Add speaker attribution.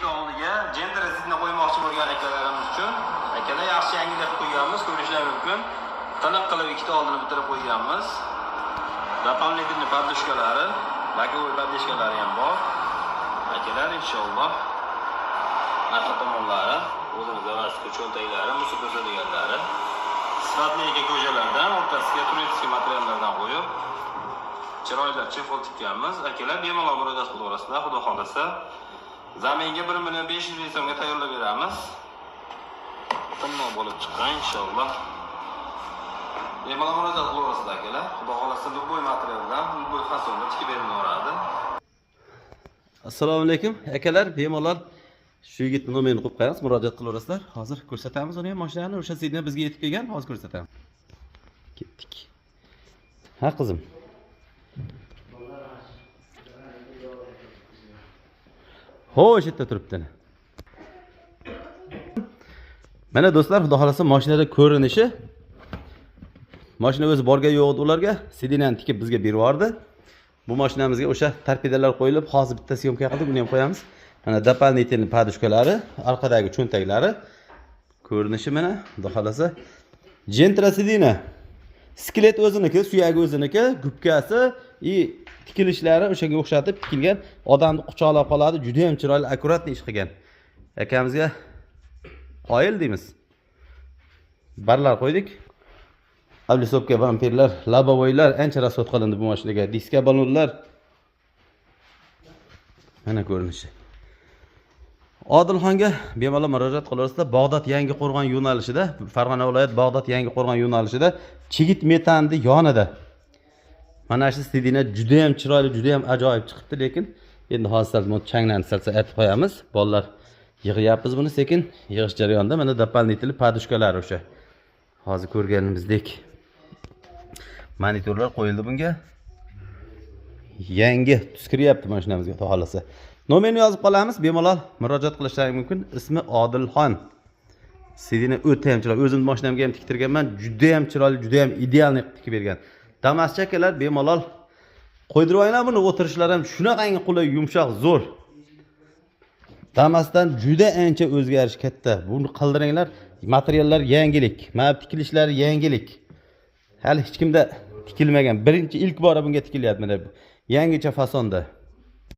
Speaker 1: ikkita oldiga jenderesini qo'ymoqchi bo'lgan akalarimiz uchun akalar yaxshi yangilab qo'yganmiz, ko'rishlari mumkin. Tiniq qilib ikkita oldini bitirib qo'yganmiz. Doполнительный подушкалari, bokovoy подушкалari ham bor. Akalar inshaalloh narxi tomonlari, o'zimiz orasida cho'ntaklari, musiqa deganlari, sifatli ko'jalardan, o'rtasiga turistik materiallardan qo'yib, chiroyli chefol tikkanmiz. Akalar bemalol murojaat qilaverasizlar, xudo xolasa. Zaminga 1.5 million so'mga tayyorlab beramiz. Tinmoq bo'lib chiqqan inshaalloh. Bemalol murojaat qilaverasizlar akalar. Xudo xolasa любой materialdan, любой fasonda tikib berilaveradi.
Speaker 2: Assalomu alaykum akalar, bemalol shu yigit nomerini qo'yib qo'yamiz, murojaat qilaverasizlar. Hozir ko'rsatamiz uni ham mashinani, o'sha sidni bizga yetib kelgan, hozir ko'rsatamiz. Ketdik. Ha qizim. Xo'sh, yerda turibdi. Mana do'stlar, xudo xolasa mashinada ko'rinishi. Mashina o'zi borgan yo'q edi ularga, sidinani tikib bizga berib yubordi. Bu mashinamizga o'sha torpedalar qo'yilib, hozir bitta syomka qildik, uni ham qo'yamiz. Mana дополнительный подушкалari, orqadagi cho'ntaklari ko'rinishi mana, xudo xolasa. Gentra sidina. Skelet o'ziniki, suyagi o'ziniki, gubkasi, tikilishlari o'shanga o'xshatib tikilgan, odamni quchoqlab qoladi, juda ham chiroyli, akkuratli ish qilgan. Akamizga qoyil deymiz. Barlar qo'ydik. Ablisopka vampirlar, labovoylar ancha rasvot qilindi bu mashinaga. Diska balonlar. Mana ko'rinishi. Odilxonga bemalol murojaat qilaverasizlar. Bag'dod yangi qo'rg'on yo'nalishida, Farg'ona viloyat Bag'dod yangi qo'rg'on yo'nalishida chigit metanni yonida. Mana shu sidina juda ham chiroyli, juda ham ajoyib chiqibdi, lekin endi hozir bu changlarni salsa aytib qo'yamiz. Bolalar yig'yapmiz buni sekin, yig'ish jarayonida mana дополнительный подушкалар o'sha. Hozir ko'rganimizdek monitorlar qo'yildi bunga. Yangi tus kiryapti mashinamizga, xudo xolasa. Nomerini yozib qolamiz, bemalol murojaat qilishlaringiz mumkin. Ismi Odilxon. Sidina o'ta ham chiroyli. O'zim mashinamga ham tiktirganman. Juda ham chiroyli, juda ham ideal tikib bergan. Damas akalar bemalol qo'ydirib olinglar buni, o'tirishlar ham shunaqangi qulay, yumshoq, zo'r. Damasdan juda ancha o'zgarish katta. Buni qildiringlar. Materiallar yangilik, mana tikilishlari yangilik. Hali hech kimda tikilmagan. Birinchi ilk bora bunga tikilyapti mana bu. Yangicha fasonda.